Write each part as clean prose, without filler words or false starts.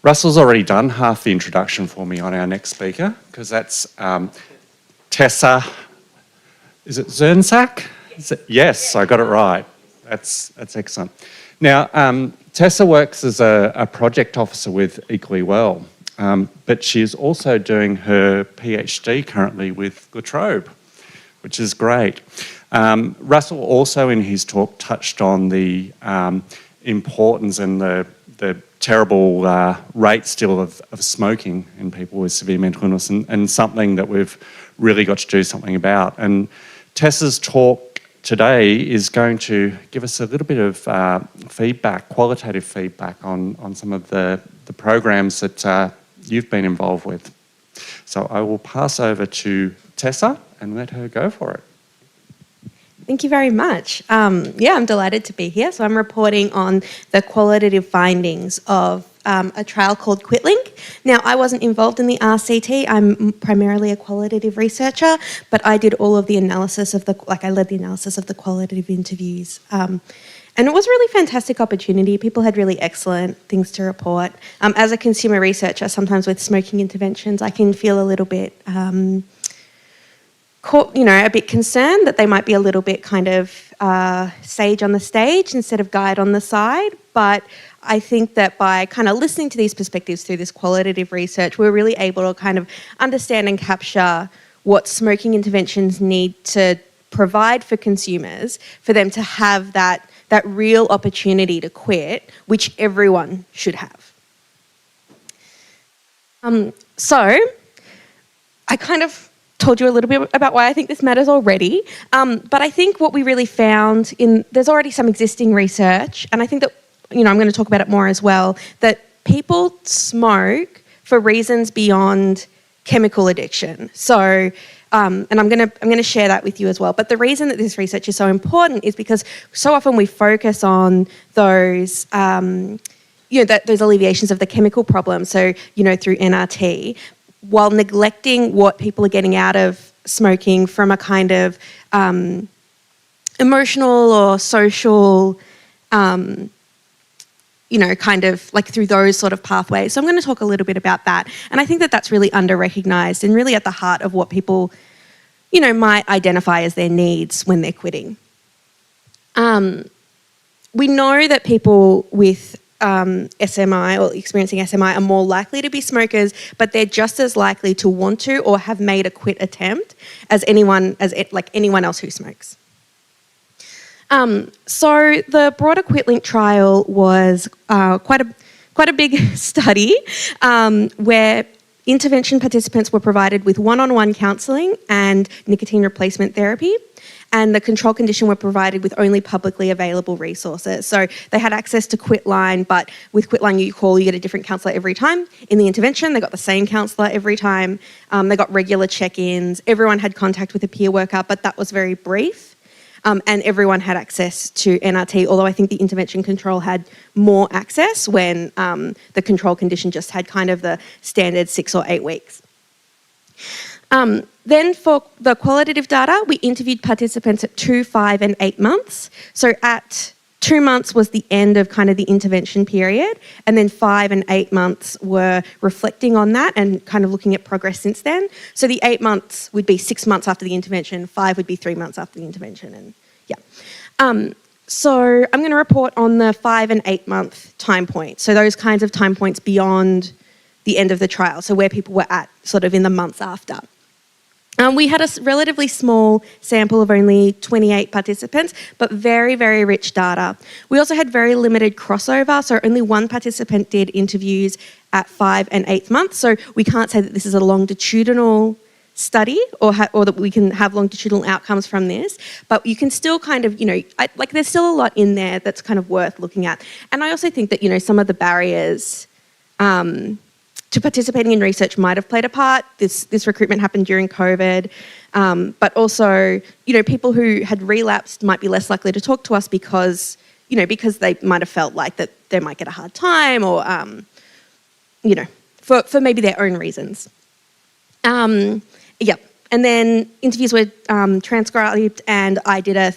Russell's already done half the introduction for me on our next speaker, because that's Tessa. Is it Zirnsak? Yes, I got it right. That's excellent. Now, Tessa works as a project officer with Equally Well, but she's also doing her PhD currently with La Trobe, which is great. Russell also in his talk touched on the importance and the terrible rate still of smoking in people with severe mental illness, and something that we've really got to do something about. And Tessa's talk today is going to give us a little bit of feedback, qualitative feedback on some of the programs that you've been involved with. So I will pass over to Tessa and let her go for it. Thank you very much. I'm delighted to be here. So I'm reporting on the qualitative findings of a trial called QuitLink. Now, I wasn't involved in the RCT. I'm primarily a qualitative researcher, but I did all of the analysis of I led the analysis of the qualitative interviews. And it was a really fantastic opportunity. People had really excellent things to report. As a consumer researcher, sometimes with smoking interventions, I can feel a little bit a bit concerned that they might be a little bit kind of sage on the stage instead of guide on the side. But I think that by kind of listening to these perspectives through this qualitative research, we're really able to kind of understand and capture what smoking interventions need to provide for consumers for them to have that real opportunity to quit, which everyone should have. So I kind of told you a little bit about why I think this matters already, but I think what we really found there's already some existing research, and I think that, I'm going to talk about it more as well, that people smoke for reasons beyond chemical addiction. So, and I'm going to share that with you as well. But the reason that this research is so important is because so often we focus on those, those alleviations of the chemical problem. So, through NRT, while neglecting what people are getting out of smoking from a kind of emotional or social, kind of like through those sort of pathways. So I'm going to talk a little bit about that. And I think that that's really under-recognised and really at the heart of what people, might identify as their needs when they're quitting. We know that people with SMI or experiencing SMI are more likely to be smokers, but they're just as likely to want to or have made a quit attempt as anyone else who smokes. So the broader QuitLink trial was quite a big study where intervention participants were provided with one-on-one counselling and nicotine replacement therapy. And the control condition were provided with only publicly available resources. So they had access to QuitLine, but with QuitLine you get a different counsellor every time. In the intervention, they got the same counsellor every time. They got regular check-ins. Everyone had contact with a peer worker, but that was very brief. And everyone had access to NRT, although I think the intervention control had more access when the control condition just had kind of the standard 6 or 8 weeks. Then for the qualitative data, we interviewed participants at 2, 5 and 8 months. So at 2 months was the end of kind of the intervention period, and then 5 and 8 months were reflecting on that and kind of looking at progress since then. So the 8 months would be 6 months after the intervention, 5 would be 3 months after the intervention, and yeah. So I'm going to report on the 5 and 8 month time points. So those kinds of time points beyond the end of the trial, so where people were at sort of in the months after. We had a relatively small sample of only 28 participants, but very, very rich data. We also had very limited crossover, so only one participant did interviews at 5 and 8 months. So we can't say that this is a longitudinal study or that we can have longitudinal outcomes from this, but you can still kind of, there's still a lot in there that's kind of worth looking at. And I also think that, some of the barriers to participating in research might have played a part. This recruitment happened during COVID, but also, people who had relapsed might be less likely to talk to us because they might have felt like that they might get a hard time or, for maybe their own reasons. And then interviews were transcribed, and I did I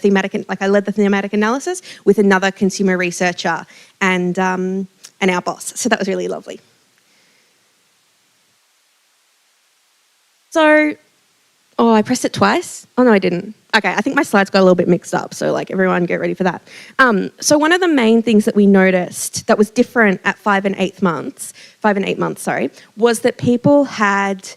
led the thematic analysis with another consumer researcher and our boss. So that was really lovely. So, I pressed it twice. Oh, no, I didn't. Okay, I think my slides got a little bit mixed up, so like everyone get ready for that. So one of the main things that we noticed that was different at 5 and 8 months, was that people had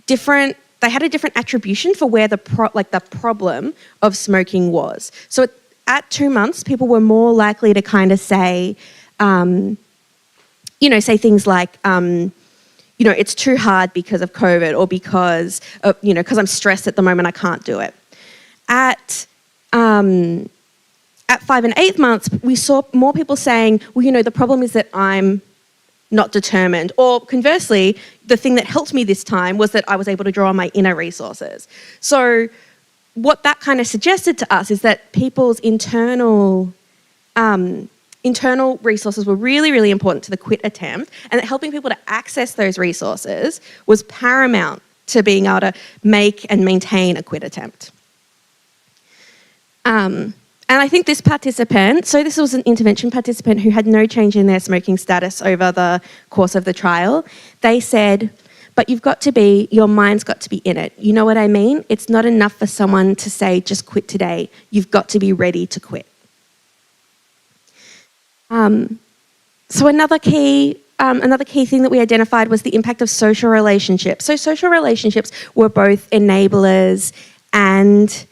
they had a different attribution for where the problem of smoking was. So at 2 months, people were more likely to kind of say, say things like, it's too hard because of COVID, or because I'm stressed at the moment, I can't do it. At 5 and 8 months, we saw more people saying, well, the problem is that I'm not determined. Or conversely, the thing that helped me this time was that I was able to draw on my inner resources. So what that kind of suggested to us is that people's internal resources were really, really important to the quit attempt, and that helping people to access those resources was paramount to being able to make and maintain a quit attempt. And I think this participant, so this was an intervention participant who had no change in their smoking status over the course of the trial. They said, but your mind's got to be in it. You know what I mean? It's not enough for someone to say, just quit today. You've got to be ready to quit. So another key thing that we identified was the impact of social relationships. So social relationships were both enablers and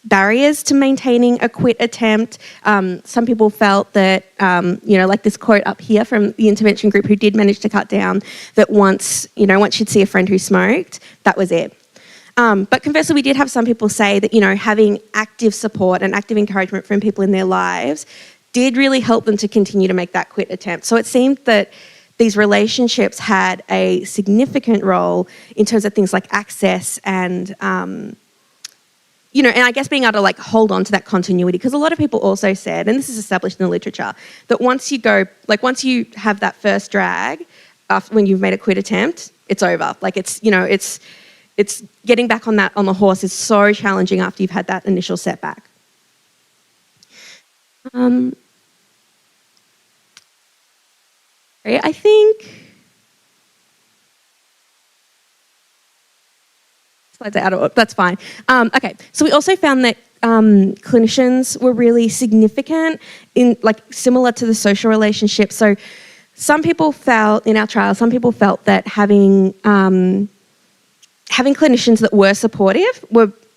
barriers to maintaining a quit attempt. Some people felt that, like this quote up here from the intervention group who did manage to cut down, that once you'd see a friend who smoked, that was it. But conversely, we did have some people say that, having active support and active encouragement from people in their lives did really help them to continue to make that quit attempt. So it seemed that these relationships had a significant role in terms of things like access and, and I guess being able to like hold on to that continuity, because a lot of people also said, and this is established in the literature, that once you have that first drag, when you've made a quit attempt, it's over. Like it's getting back on the horse is so challenging after you've had that initial setback. I think slides are out of order. That's fine. Okay, so we also found that clinicians were really significant in similar to the social relationship. So some people felt in our trial, that having clinicians that were supportive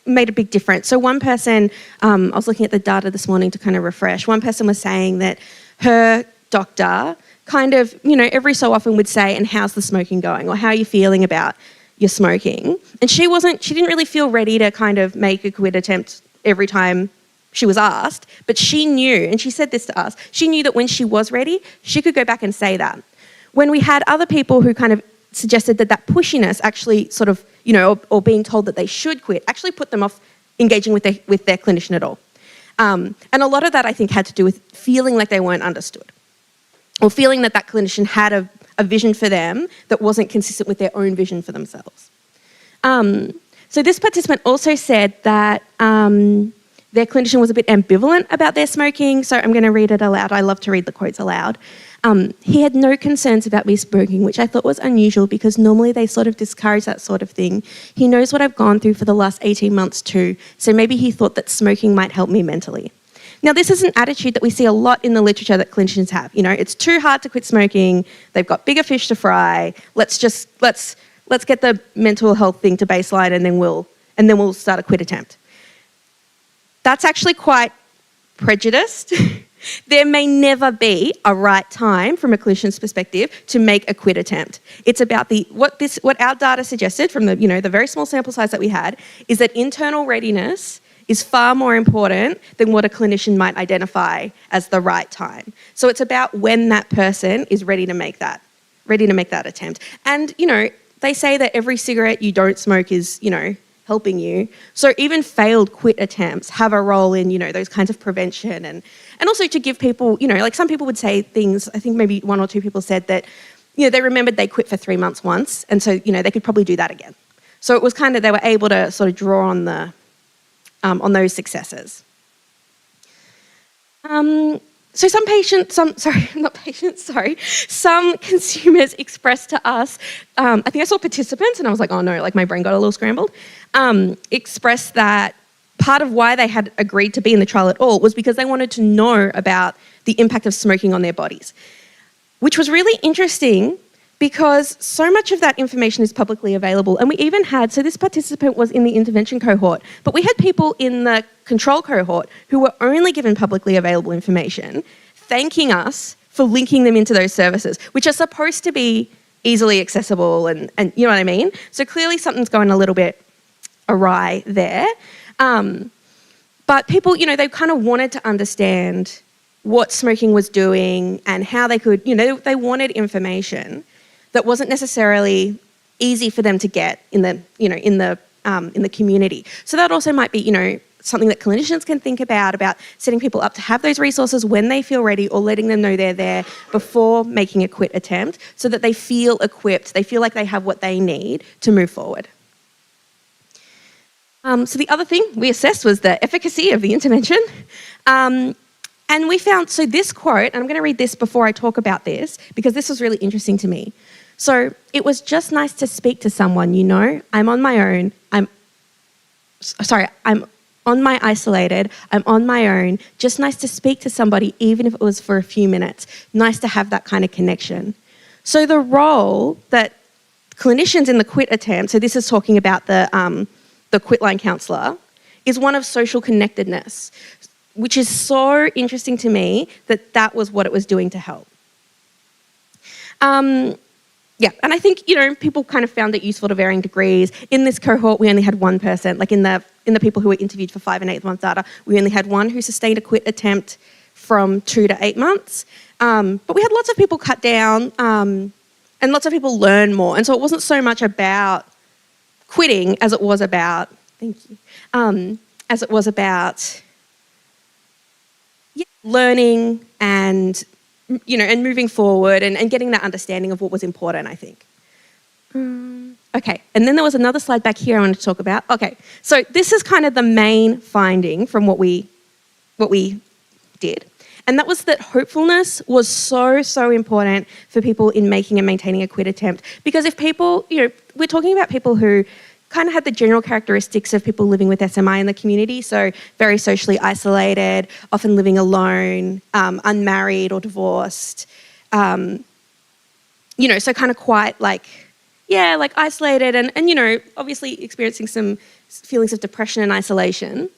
made a big difference. So one person, I was looking at the data this morning to kind of refresh. One person was saying that her doctor kind of, every so often would say, and how's the smoking going? Or how are you feeling about your smoking? And she didn't really feel ready to kind of make a quit attempt every time she was asked, but she knew, and she said this to us, she knew that when she was ready, she could go back and say that. When we had other people who kind of suggested that pushiness actually sort of, or being told that they should quit, actually put them off engaging with their clinician at all. And a lot of that, I think, had to do with feeling like they weren't understood, or feeling that clinician had a vision for them that wasn't consistent with their own vision for themselves. So this participant also said that their clinician was a bit ambivalent about their smoking. So I'm going to read it aloud. I love to read the quotes aloud. He had no concerns about me smoking, which I thought was unusual because normally they sort of discourage that sort of thing. He knows what I've gone through for the last 18 months too, so maybe he thought that smoking might help me mentally. Now, this is an attitude that we see a lot in the literature that clinicians have. It's too hard to quit smoking. They've got bigger fish to fry. Let's get the mental health thing to baseline, and then we'll start a quit attempt. That's actually quite prejudiced. There may never be a right time from a clinician's perspective to make a quit attempt. It's about what our data suggested from the very small sample size that we had is that internal readiness is far more important than what a clinician might identify as the right time. So it's about when that person is ready to make that attempt. And, they say that every cigarette you don't smoke is, helping you. So even failed quit attempts have a role in, those kinds of prevention and also to give people, some people would say things, I think maybe one or two people said that, they remembered they quit for 3 months once, and so, they could probably do that again. So it was kind of, they were able to sort of draw on those successes. So some consumers expressed to us, I think I saw participants and I was like, oh no, like my brain got a little scrambled, expressed that part of why they had agreed to be in the trial at all was because they wanted to know about the impact of smoking on their bodies, which was really interesting because so much of that information is publicly available. And we even had, so this participant was in the intervention cohort, but we had people in the control cohort who were only given publicly available information, thanking us for linking them into those services, which are supposed to be easily accessible and you know what I mean? So clearly something's going a little bit awry there. But people, you know, they kind of wanted to understand what smoking was doing and how they could, you know, they wanted information that wasn't necessarily easy for them to get in the, you know, in the community. So that also might be, you know, something that clinicians can think about setting people up to have those resources when they feel ready or letting them know they're there before making a quit attempt so that they feel equipped, they feel like they have what they need to move forward. So the other thing we assessed was the efficacy of the intervention. And we found, so this quote, and I'm going to read this before I talk about this because this was really interesting to me. So it was just nice to speak to someone, you know, I'm on my own, I'm on my isolated, I'm on my own, just nice to speak to somebody even if it was for a few minutes, nice to have that kind of connection. So the role that clinicians in the quit attempt, so this is talking about the quitline counsellor, is one of social connectedness, which is so interesting to me that was what it was doing to help. Yeah, and I think, you know, people kind of found it useful to varying degrees. In this cohort, we only had one person, like in the people who were interviewed for 5 and 8 month data, we only had one who sustained a quit attempt from 2 to 8 months. But we had lots of people cut down and lots of people learn more. And so it wasn't so much about quitting as it was about, as it was about learning and, you know, and moving forward and getting that understanding of what was important, I think. Okay, and then there was another slide back here I wanted to talk about. Okay, so this is kind of the main finding from what we did. And that was that hopefulness was so important for people in making and maintaining a quit attempt. Because if people, you know, we're talking about people who kind of had the general characteristics of people living with SMI in the community, so very socially isolated, often living alone, unmarried or divorced, you know, so kind of quite like, yeah, like isolated and, you know, obviously experiencing some feelings of depression and isolation.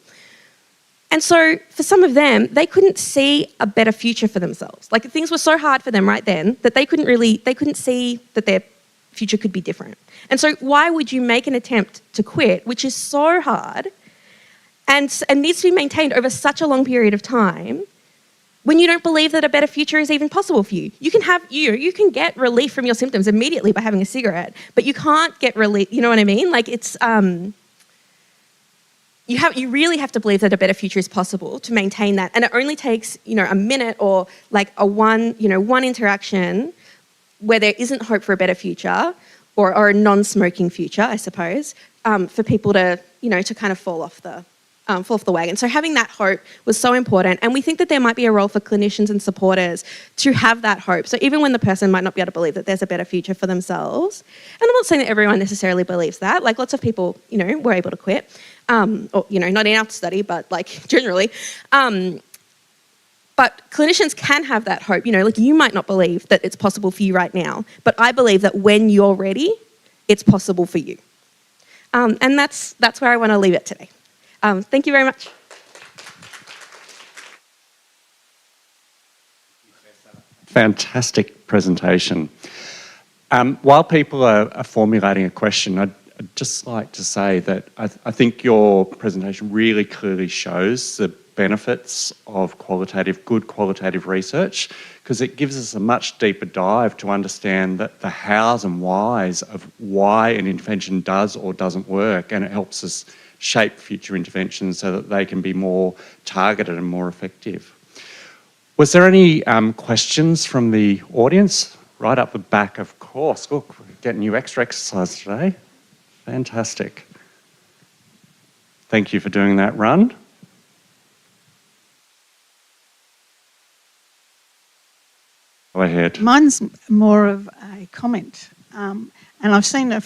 And so for some of them, they couldn't see a better future for themselves. Like things were so hard for them right then that they couldn't see that their future could be different. And so why would you make an attempt to quit, which is so hard and needs to be maintained over such a long period of time, when you don't believe that a better future is even possible for you? You can get relief from your symptoms immediately by having a cigarette, but you can't get relief, you know what I mean? Like it's, you really have to believe that a better future is possible to maintain that. And it only takes, you know, a minute or like one interaction where there isn't hope for a better future or a non-smoking future, I suppose, for people to, you know, to kind of fall off the wagon. So having that hope was so important. And we think that there might be a role for clinicians and supporters to have that hope. So even when the person might not be able to believe that there's a better future for themselves, and I'm not saying that everyone necessarily believes that, like lots of people, you know, were able to quit, or, you know, not in our study, but like generally. But clinicians can have that hope. You know, like you might not believe that it's possible for you right now, but I believe that when you're ready, it's possible for you. And that's where I want to leave it today. Thank you very much. Fantastic presentation. While people are formulating a question, I'd just like to say that I think your presentation really clearly shows the benefits of good qualitative research, because it gives us a much deeper dive to understand the hows and whys of why an intervention does or doesn't work, and it helps us shape future interventions so that they can be more targeted and more effective. Was there any questions from the audience? Right up the back, of course. Look, we're getting you extra exercise today. Fantastic. Thank you for doing that run. Go ahead. Mine's more of a comment, and I've seen a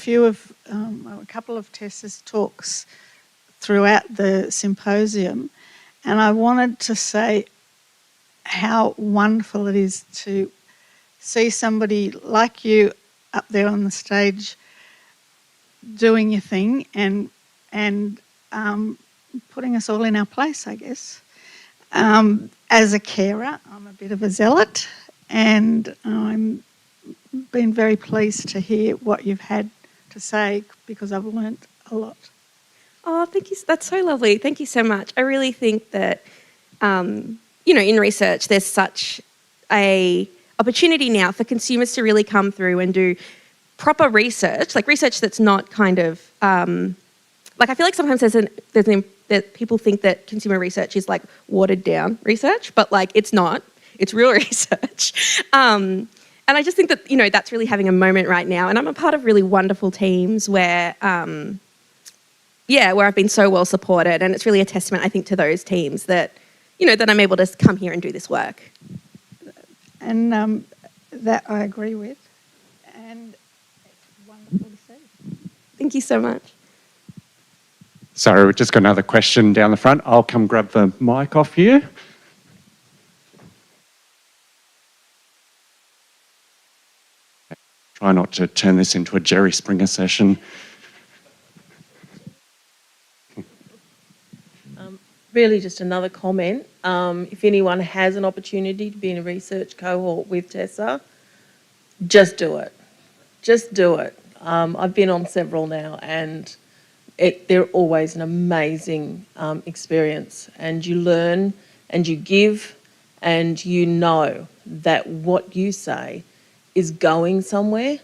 couple of Tessa's talks throughout the symposium, and I wanted to say how wonderful it is to see somebody like you up there on the stage doing your thing and putting us all in our place, I guess. As a carer, I'm a bit of a zealot, and I'm been very pleased to hear what you've had to say because I've learnt a lot. Oh, thank you. That's so lovely. Thank you so much. I really think that, in research, there's such a opportunity now for consumers to really come through and do proper research, like research that's not kind of, I feel like sometimes that people think that consumer research is like watered down research, but like it's not. It's real research. And I just think that, that's really having a moment right now. And I'm a part of really wonderful teams where I've been so well supported, and it's really a testament, I think, to those teams that, that I'm able to come here and do this work. And that I agree with, and it's wonderful to see. Thank you so much. Sorry, we've just got another question down the front. I'll come grab the mic off you. Try not to turn this into a Jerry Springer session. Really just another comment. If anyone has an opportunity to be in a research cohort with Tessa, just do it. Just do it. I've been on several now, and they're always an amazing experience, and you learn and you give, and you know that what you say is going somewhere.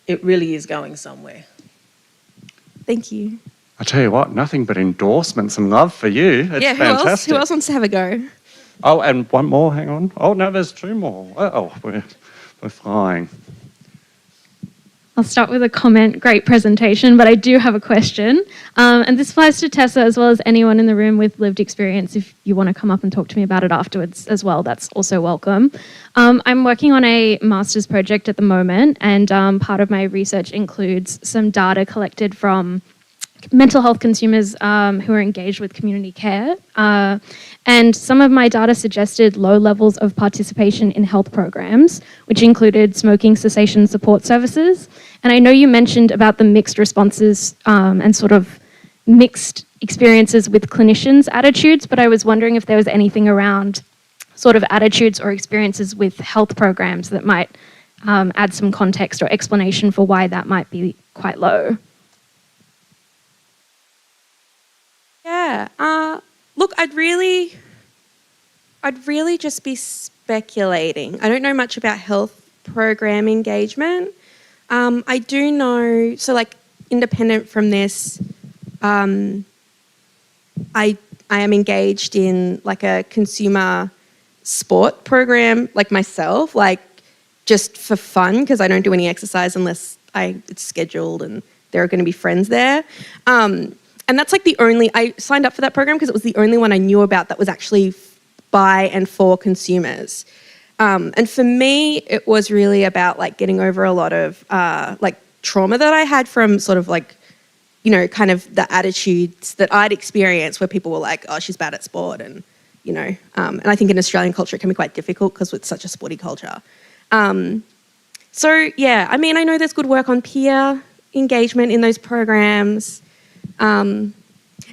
It really is going somewhere. Thank you. I tell you what, nothing but endorsements and love for you. It's fantastic. Who else wants to have a go? Oh, and one more, hang on. Oh, no, there's two more. Oh, we're flying. I'll start with a comment. Great presentation, but I do have a question. And this applies to Tessa as well as anyone in the room with lived experience. If you want to come up and talk to me about it afterwards as well, that's also welcome. I'm working on a master's project at the moment, and part of my research includes some data collected from mental health consumers who are engaged with community care. And some of my data suggested low levels of participation in health programs, which included smoking cessation support services. And I know you mentioned about the mixed responses and sort of mixed experiences with clinicians' attitudes, but I was wondering if there was anything around sort of attitudes or experiences with health programs that might add some context or explanation for why that might be quite low. Yeah. Look, I'd really just be speculating. I don't know much about health program engagement. I do know, so like independent from this, I am engaged in like a consumer sport program like myself, like just for fun, because I don't do any exercise unless it's scheduled and there are going to be friends there. And that's like I signed up for that program because it was the only one I knew about that was actually by and for consumers. And for me, it was really about like getting over a lot of like trauma that I had from sort of like, kind of the attitudes that I'd experienced where people were like, oh, she's bad at sport. And, and I think in Australian culture, it can be quite difficult because it's such a sporty culture. So, yeah, I mean, I know there's good work on peer engagement in those programs. And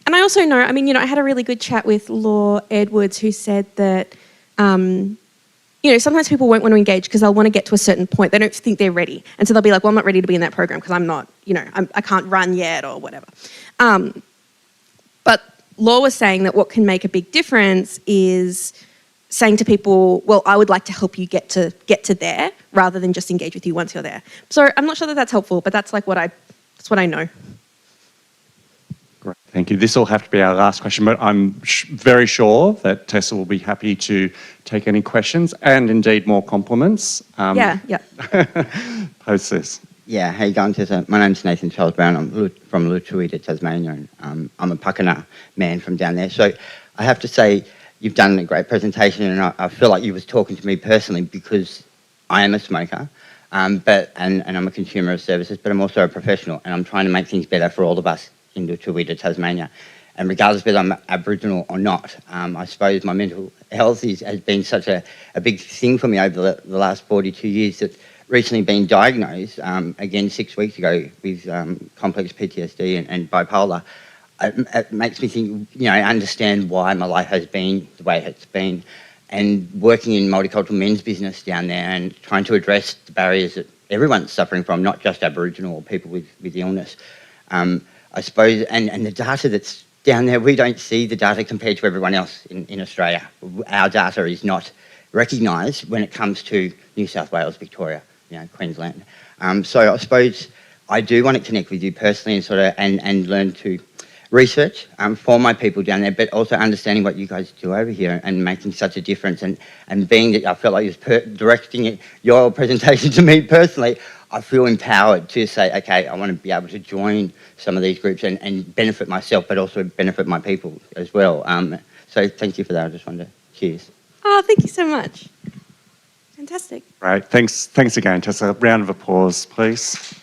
I also know, I had a really good chat with Law Edwards, who said that, sometimes people won't want to engage because they'll want to get to a certain point. They don't think they're ready. And so they'll be like, well, I'm not ready to be in that program because I'm not, I can't run yet or whatever. But Law was saying that what can make a big difference is saying to people, well, I would like to help you get to there rather than just engage with you once you're there. So I'm not sure that that's helpful, but that's like that's what I know. Great, thank you. This will have to be our last question, but I'm very sure that Tessa will be happy to take any questions and indeed more compliments. Yeah. Post this. Yeah, how you going, Tessa? My name's Nathan Charles Brown. I'm from Lutuita, Tasmania, and I'm a Pakana man from down there. So I have to say, you've done a great presentation, and I feel like you was talking to me personally because I am a smoker, and I'm a consumer of services, but I'm also a professional, and I'm trying to make things better for all of us in Toowoomba, Tasmania. And regardless whether I'm Aboriginal or not, I suppose my mental health has been such a big thing for me over the last 42 years that recently been diagnosed, again 6 weeks ago, with complex PTSD and bipolar. It makes me think, understand why my life has been the way it's been, and working in multicultural men's business down there and trying to address the barriers that everyone's suffering from, not just Aboriginal or people with illness. I suppose, and the data that's down there, we don't see the data compared to everyone else in Australia. Our data is not recognised when it comes to New South Wales, Victoria, Queensland. So I suppose I do want to connect with you personally and and learn to research for my people down there, but also understanding what you guys do over here and making such a difference. And being that I felt like you was directing your presentation to me personally, I feel empowered to say, okay, I want to be able to join some of these groups and benefit myself, but also benefit my people as well. So thank you for that. I just wanted to cheers. Oh, thank you so much. Fantastic. Right. Thanks again, Tessa. A round of applause, please.